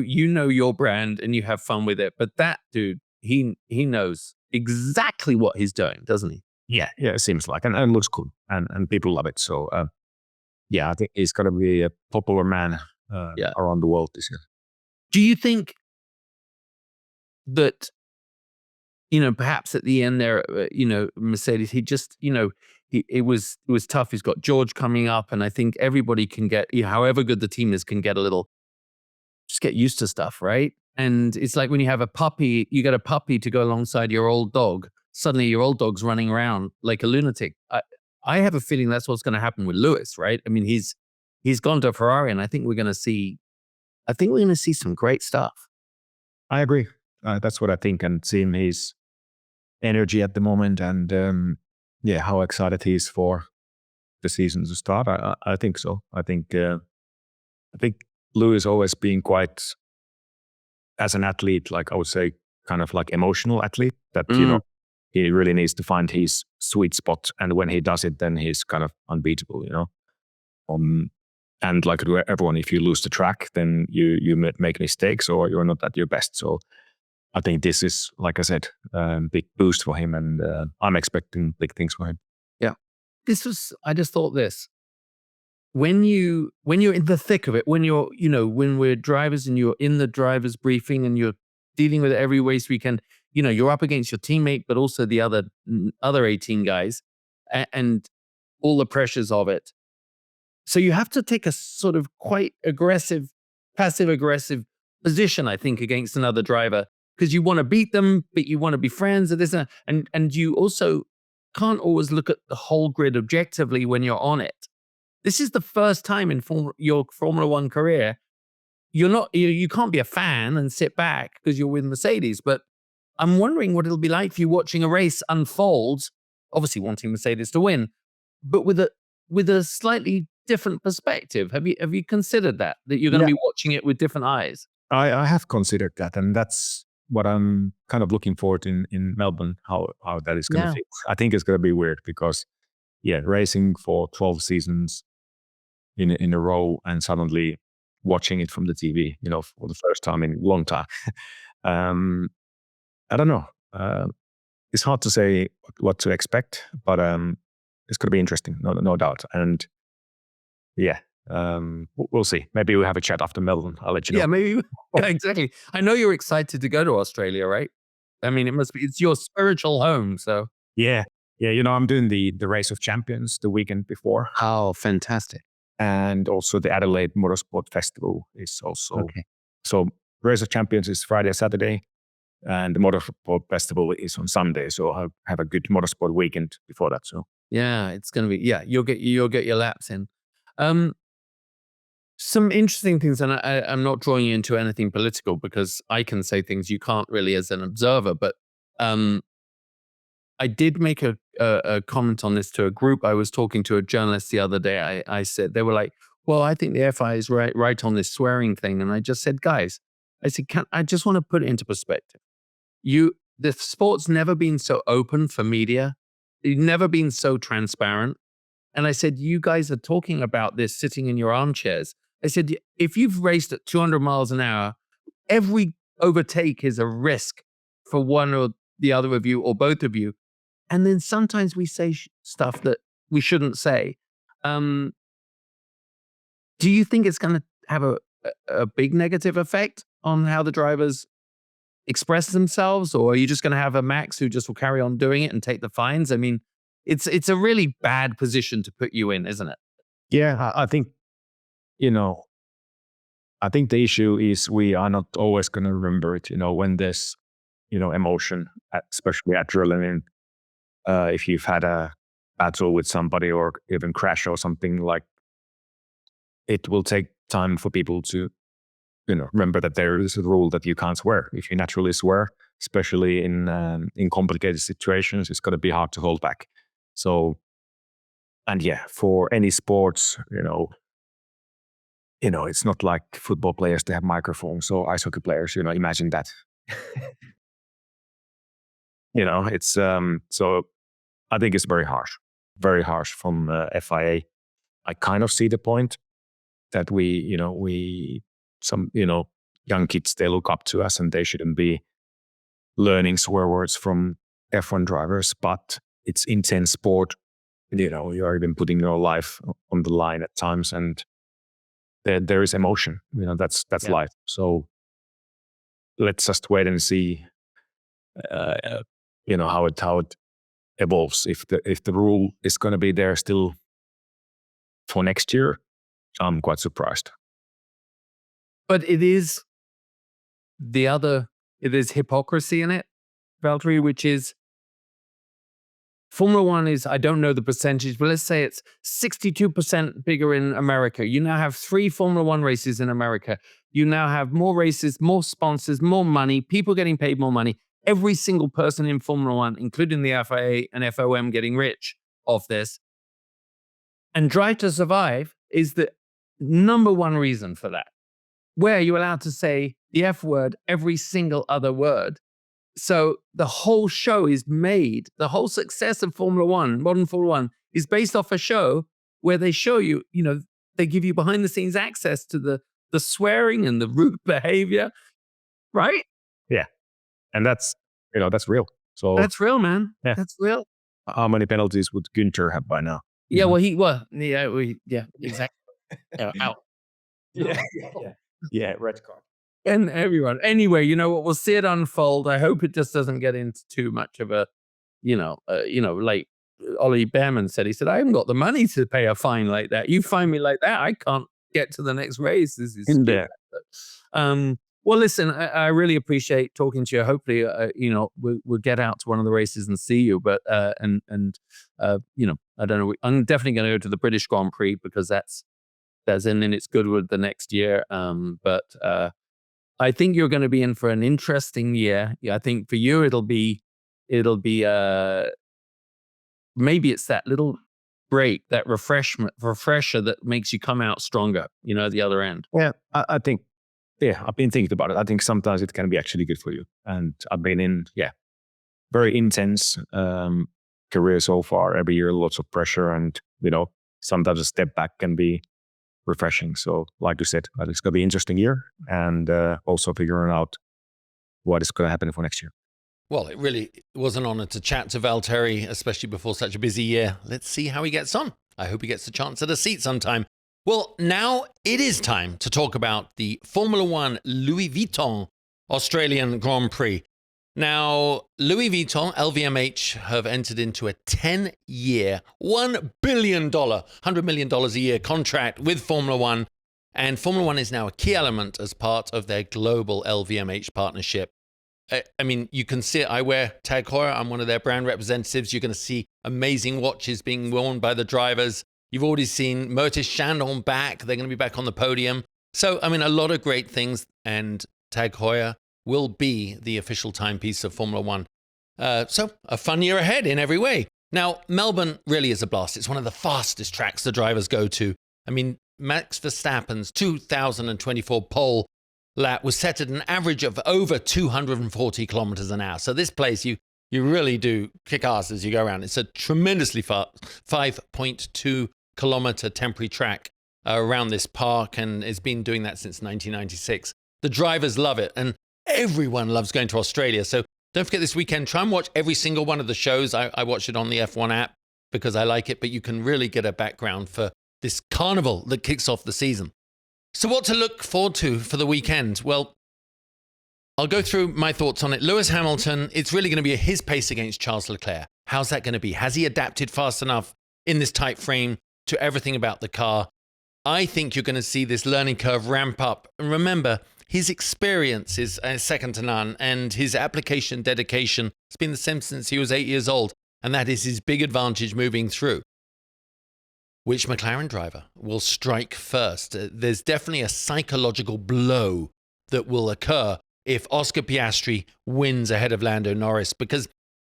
your brand and you have fun with it, but that dude, he knows exactly what he's doing, doesn't he? Yeah, it seems like, and looks cool, and people love it. So yeah, I think he's going to be a popular man around the world this year. Do you think that perhaps at the end there, Mercedes, he just it was tough. He's got George coming up, and I think everybody can get, however good the team is, can get just get used to stuff, right? And it's like when you have a puppy, you get a puppy to go alongside your old dog. Suddenly your old dog's running around like a lunatic. I have a feeling that's what's going to happen with Lewis, right? I mean, he's gone to Ferrari, and I think we're going to see some great stuff. I agree. That's what I think, and seeing his energy at the moment, and how excited he is for the season to start. I think so. I think Lewis always been quite, as an athlete, like I would say, kind of like emotional athlete, that he really needs to find his sweet spot, and when he does it, then he's kind of unbeatable. And like everyone, if you lose the track, then you make mistakes or you're not at your best. So I think this is, like I said, big boost for him, and I'm expecting big things for him. Yeah, I just thought this. When you're in the thick of it, when when we're drivers and you're in the driver's briefing and you're dealing with it every race weekend, you're up against your teammate, but also the other 18 guys and all the pressures of it. So you have to take a sort of quite aggressive, passive-aggressive position, I think, against another driver, because you want to beat them, but you want to be friends and this and you also can't always look at the whole grid objectively when you're on it. This is the first time in your Formula One career you can't be a fan and sit back because you're with Mercedes. But I'm wondering what it'll be like for you watching a race unfold. Obviously, wanting Mercedes to win, but with a slightly different perspective. Have you considered that you're going to be watching it with different eyes? I have considered that, and that's what I'm kind of looking forward in Melbourne, how that is going to fit. I think it's going to be weird because, racing for 12 seasons in a row and suddenly watching it from the TV, for the first time in a long time. I don't know. It's hard to say what to expect, but it's going to be interesting, no doubt. And we'll see. Maybe we'll have a chat after Melbourne. I'll let you know. Yeah, maybe. Yeah, exactly. I know you're excited to go to Australia, right? I mean, it's your spiritual home, so. Yeah. I'm doing the Race of Champions the weekend before. Oh, fantastic. And also the Adelaide Motorsport Festival is also. Okay. So Race of Champions is Friday, Saturday, and the Motorsport Festival is on Sunday. So I'll have a good motorsport weekend before that. So yeah, it's going to be, you'll get your laps in. Some interesting things, and I'm not drawing you into anything political because I can say things you can't really as an observer, but I did make a comment on this to a group. I was talking to a journalist the other day. I said, they were like, well, I think the FI is right on this swearing thing. And I just said, guys, I just want to put it into perspective. The sport's never been so open for media. It's never been so transparent. And I said, you guys are talking about this sitting in your armchairs. I said, if you've raced at 200 miles an hour, every overtake is a risk for one or the other of you or both of you. And then sometimes we say stuff that we shouldn't say. Do you think it's going to have a big negative effect on how the drivers express themselves? Or are you just going to have a Max who just will carry on doing it and take the fines? I mean, it's a really bad position to put you in, isn't it? Yeah, I think, I think the issue is we are not always going to remember it, when there's, emotion, especially adrenaline. If you've had a battle with somebody or even crash or something, like it will take time for people to, remember that there is a rule that you can't swear. If you naturally swear, especially in complicated situations, it's going to be hard to hold back. So, and for any sports, it's not like football players, they have microphones, or ice hockey players, imagine that. It's so I think it's very harsh from FIA. I kind of see the point that some young kids, they look up to us and they shouldn't be learning swear words from F1 drivers, but it's intense sport. You're even putting your life on the line at times, and there is emotion. That's life. So let's just wait and see. How it evolves. If the rule is going to be there still for next year, I'm quite surprised. But it is hypocrisy in it, Valtteri, which is Formula One is, I don't know the percentage, but let's say it's 62% bigger in America. You now have 3 Formula One races in America. You now have more races, more sponsors, more money, people getting paid more money. Every single person in Formula One, including the FIA and FOM, getting rich off this. And Drive to Survive is the number one reason for that. Where you're allowed to say the F word every single other word. So the whole show is made, the whole success of Formula One, modern Formula One, is based off a show where they show you, they give you behind the scenes access to the swearing and the rude behavior, right? Yeah. And that's real. So that's real, man. Yeah. That's real. How many penalties would Günther have by now? Yeah, exactly. Out. Yeah, red card. and everyone. Anyway, you know what? We'll see it unfold. I hope it just doesn't get into too much of a, like Ollie Behrman said. He said, "I haven't got the money to pay a fine like that. You fine me like that, I can't get to the next race. This is In there. Well, listen, I really appreciate talking to you. Hopefully, we'll get out to one of the races and see you. But I don't know. I'm definitely going to go to the British Grand Prix because that's in its Goodwood the next year. But I think you're going to be in for an interesting year. Yeah, I think for you it'll be maybe it's that little break, that refresher that makes you come out stronger. At the other end. Yeah, I think. Yeah, I've been thinking about it. I think sometimes it can be actually good for you. And I've been in, very intense career so far. Every year, lots of pressure. And, sometimes a step back can be refreshing. So like you said, it's going to be an interesting year. And also figuring out what is going to happen for next year. Well, it really was an honor to chat to Valtteri, especially before such a busy year. Let's see how he gets on. I hope he gets a chance at a seat sometime. Well, now it is time to talk about the Formula One Louis Vuitton Australian Grand Prix. Now, Louis Vuitton, LVMH, have entered into a 10-year, $1 billion, $100 million a year contract with Formula One. And Formula One is now a key element as part of their global LVMH partnership. I mean, you can see it. I wear Tag Heuer. I'm one of their brand representatives. You're going to see amazing watches being worn by the drivers. You've already seen Murtis Chandon back. They're going to be back on the podium. So, I mean, a lot of great things. And Tag Heuer will be the official timepiece of Formula One. So, a fun year ahead in every way. Now, Melbourne really is a blast. It's one of the fastest tracks the drivers go to. I mean, Max Verstappen's 2024 pole lap was set at an average of over 240 kilometers an hour. So this place, you really do kick ass as you go around. It's a tremendously fast 5.2 kilometer temporary track around this park, and it's been doing that since 1996. The drivers love it, and everyone loves going to Australia. So don't forget this weekend, try and watch every single one of the shows. I watch it on the F1 app because I like it, but you can really get a background for this carnival that kicks off the season. So what to look forward to for the weekend? Well, I'll go through my thoughts on it. Lewis Hamilton, it's really going to be his pace against Charles Leclerc. How's that going to be? Has he adapted fast enough in this tight frame to everything about the car? I think you're going to see this learning curve ramp up. And remember, his experience is second to none, and his application dedication has been the same since he was 8 years old. And that is his big advantage moving through. Which McLaren driver will strike first? There's definitely a psychological blow that will occur if Oscar Piastri wins ahead of Lando Norris. Because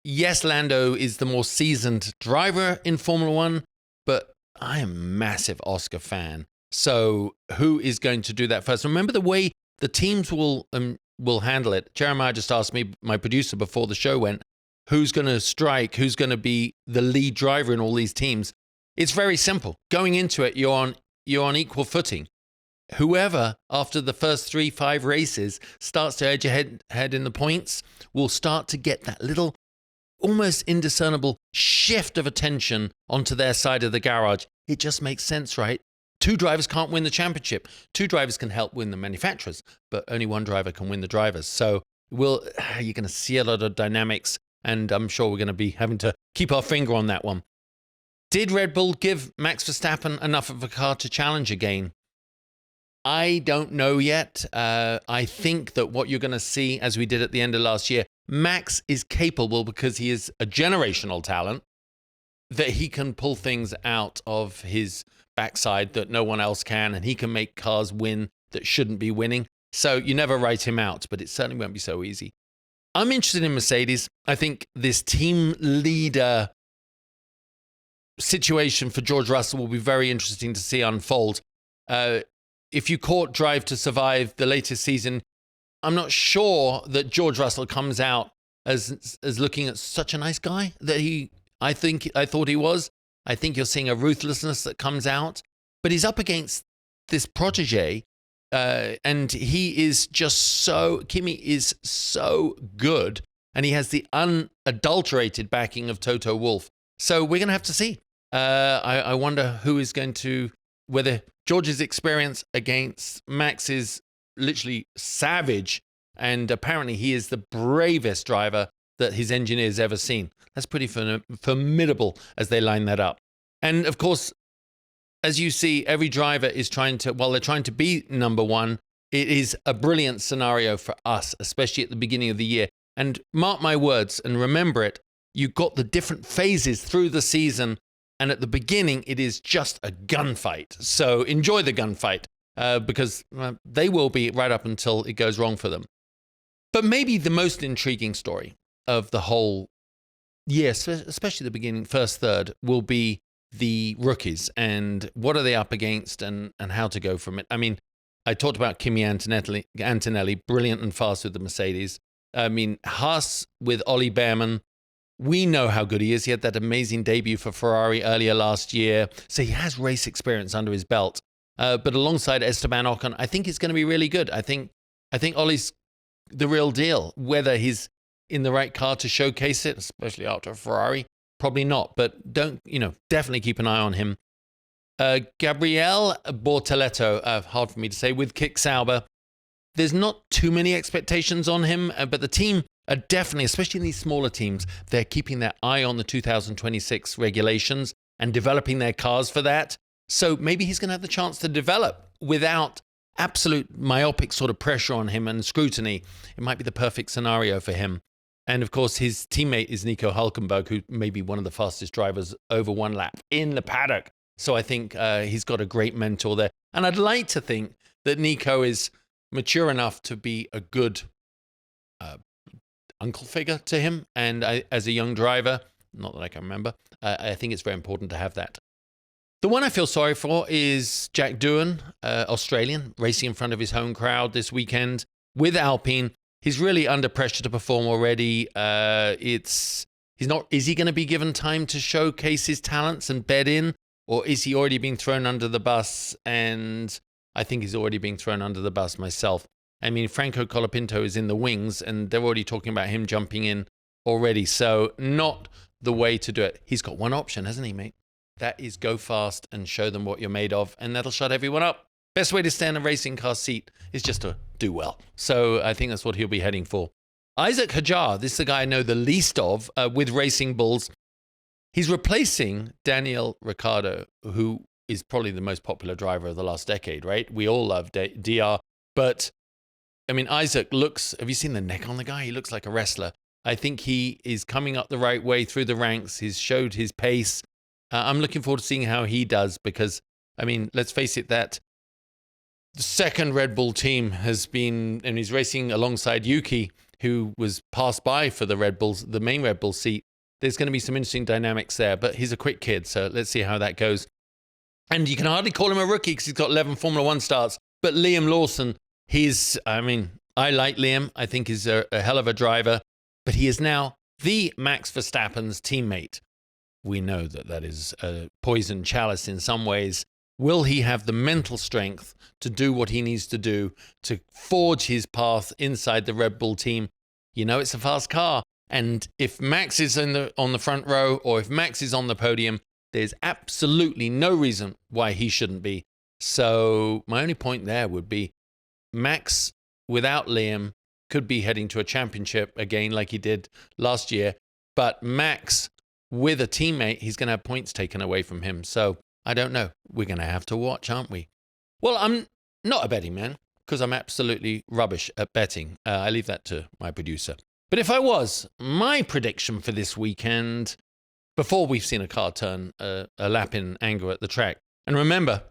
yes, Lando is the more seasoned driver in Formula One, but I am a massive Oscar fan. So who is going to do that first? Remember the way the teams will handle it. Jeremiah just asked me, my producer, before the show went, who's going to strike? Who's going to be the lead driver in all these teams? It's very simple. Going into it, you're on equal footing. Whoever, after the first 3-5 races, starts to edge ahead in the points will start to get that little, almost indiscernible shift of attention onto their side of the garage. It just makes sense, right? 2 drivers can't win the championship. 2 drivers can help win the manufacturers, but only 1 driver can win the drivers. So you're going to see a lot of dynamics, and I'm sure we're going to be having to keep our finger on that one. Did Red Bull give Max Verstappen enough of a car to challenge again? I don't know yet. I think that what you're going to see, as we did at the end of last year, Max is capable, because he is a generational talent, that he can pull things out of his backside that no one else can, and he can make cars win that shouldn't be winning. So you never write him out, but it certainly won't be so easy. I'm interested in Mercedes. I think this team leader situation for George Russell will be very interesting to see unfold. If you caught Drive to Survive the latest season, I'm not sure that George Russell comes out as looking at such a nice guy that I thought he was. I think you're seeing a ruthlessness that comes out, but he's up against this protege, and he is Kimi is so good, and he has the unadulterated backing of Toto Wolff. So we're going to have to see. I wonder whether George's experience against Max's literally savage. And apparently he is the bravest driver that his engineer's ever seen. That's pretty formidable as they line that up. And of course, as you see, every driver is while they're trying to be number one, it is a brilliant scenario for us, especially at the beginning of the year. And mark my words and remember it, you've got the different phases through the season. And at the beginning, it is just a gunfight. So enjoy the gunfight because they will be right up until it goes wrong for them. But maybe the most intriguing story of the whole year, especially the beginning, first third, will be the rookies and what are they up against and how to go from it. I mean, I talked about Kimi Antonelli, brilliant and fast with the Mercedes. I mean, Haas with Ollie Behrman, we know how good he is. He had that amazing debut for Ferrari earlier last year. So he has race experience under his belt. But alongside Esteban Ocon, I think he's going to be really good. I think Ollie's the real deal. Whether he's in the right car to showcase it, especially after a Ferrari, probably not. But definitely keep an eye on him. Gabriele Bortoleto, hard for me to say, with Kick Sauber. There's not too many expectations on him, but the team are definitely, especially in these smaller teams, they're keeping their eye on the 2026 regulations and developing their cars for that. So maybe he's going to have the chance to develop without absolute myopic sort of pressure on him and scrutiny. It might be the perfect scenario for him. And of course, his teammate is Nico Hülkenberg, who may be one of the fastest drivers over one lap in the paddock. So I think he's got a great mentor there. And I'd like to think that Nico is mature enough to be a good uncle figure to him. And as a young driver, not that I can remember, I think it's very important to have that. The one I feel sorry for is Jack Doohan, Australian, racing in front of his home crowd this weekend with Alpine. He's really under pressure to perform already. Is he going to be given time to showcase his talents and bed in? Or is he already being thrown under the bus? And I think he's already being thrown under the bus myself. I mean, Franco Colapinto is in the wings, and they're already talking about him jumping in already. So not the way to do it. He's got one option, hasn't he, mate? That is go fast and show them what you're made of, and that'll shut everyone up. Best way to stay in a racing car seat is just to do well. So I think that's what he'll be heading for. Isaac Hajar, this is the guy I know the least of with Racing Bulls. He's replacing Daniel Ricciardo, who is probably the most popular driver of the last decade, right? We all love DR. But, I mean, Isaac looks, have you seen the neck on the guy? He looks like a wrestler. I think he is coming up the right way through the ranks. He's showed his pace. I'm looking forward to seeing how he does because, I mean, let's face it, that the second Red Bull team has been, and he's racing alongside Yuki, who was passed by for the Red Bulls, the main Red Bull seat. There's going to be some interesting dynamics there, but he's a quick kid, so let's see how that goes. And you can hardly call him a rookie because he's got 11 Formula One starts. But Liam Lawson, I like Liam. I think he's a hell of a driver, but he is now the Max Verstappen's teammate. We know that is a poison chalice in some ways. Will he have the mental strength to do what he needs to do to forge his path inside the Red Bull team? You know, it's a fast car. And if Max is on the front row or if Max is on the podium, there's absolutely no reason why he shouldn't be. So my only point there would be Max without Liam could be heading to a championship again like he did last year. But Max with a teammate, he's going to have points taken away from him. So I don't know. We're going to have to watch, aren't we? Well, I'm not a betting man because I'm absolutely rubbish at betting. I leave that to my producer. But if I was, my prediction for this weekend, before we've seen a car turn a lap in anger at the track, and remember,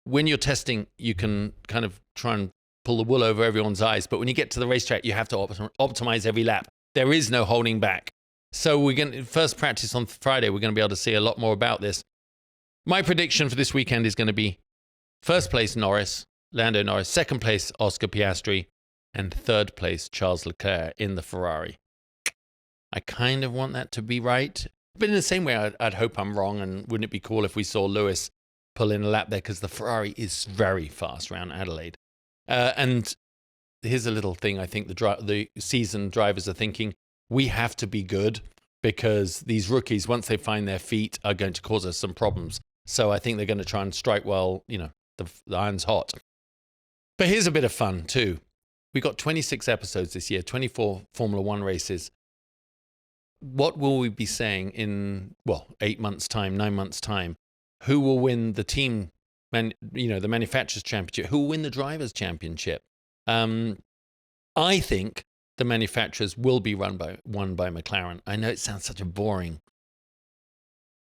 when you're testing, you can kind of try and pull the wool over everyone's eyes, but when you get to the racetrack, you have to optimize every lap. There is no holding back. So we're going to first practice on Friday. We're going to be able to see a lot more about this. My prediction for this weekend is going to be first place Lando Norris, second place Oscar Piastri, and third place Charles Leclerc in the Ferrari. I kind of want that to be right, but in the same way, I'd hope I'm wrong. And wouldn't it be cool if we saw Lewis pull in a lap there because the Ferrari is very fast around Adelaide. And here's a little thing I think the seasoned drivers are thinking. We have to be good because these rookies, once they find their feet, are going to cause us some problems. So I think they're going to try and strike while, the iron's hot. But here's a bit of fun too. We got 26 episodes this year, 24 Formula One races. What will we be saying in, 8 months' time, 9 months' time? Who will win the team, the manufacturers' championship? Who will win the drivers' championship? I think the manufacturers will be won by McLaren. I know it sounds such a boring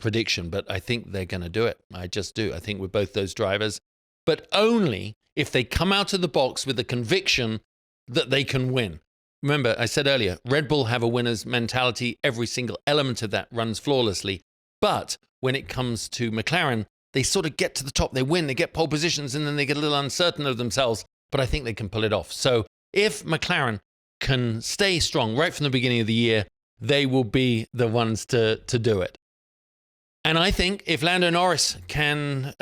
prediction, but I think they're going to do it. I just do. I think with both those drivers, but only if they come out of the box with the conviction that they can win. Remember, I said earlier, Red Bull have a winner's mentality. Every single element of that runs flawlessly. But when it comes to McLaren, they sort of get to the top, they win, they get pole positions, and then they get a little uncertain of themselves. But I think they can pull it off. So if McLaren can stay strong right from the beginning of the year, they will be the ones to do it. And I think if Lando Norris can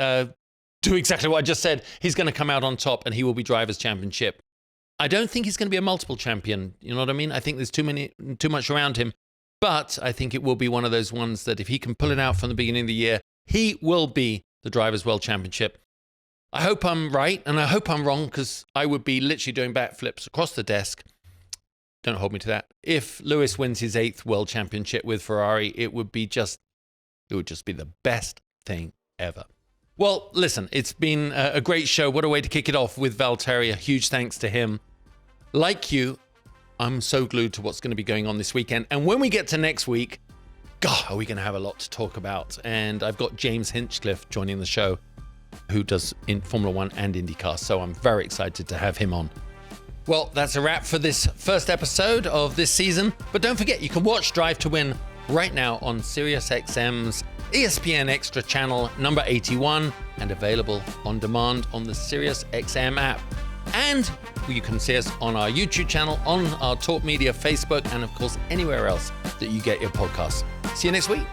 do exactly what I just said, he's going to come out on top and he will be Drivers' Championship. I don't think he's going to be a multiple champion. You know what I mean? I think there's too much around him. But I think it will be one of those ones that if he can pull it out from the beginning of the year, he will be the Drivers' World Championship. I hope I'm right, and I hope I'm wrong, because I would be literally doing backflips across the desk. Don't hold me to that. If Lewis wins his 8th World Championship with Ferrari, it would just be the best thing ever. Well, listen, it's been a great show. What a way to kick it off with Valtteri. A huge thanks to him. Like you, I'm so glued to what's going to be going on this weekend. And when we get to next week, God, are we going to have a lot to talk about. And I've got James Hinchcliffe joining the show, who does in Formula One and IndyCar. So I'm very excited to have him on. Well, that's a wrap for this first episode of this season. But don't forget, you can watch Drive to Win right now on SiriusXM's ESPN Extra channel number 81 and available on demand on the SiriusXM app. And you can see us on our YouTube channel, on our Talk Media Facebook, and of course anywhere else that you get your podcasts. See you next week.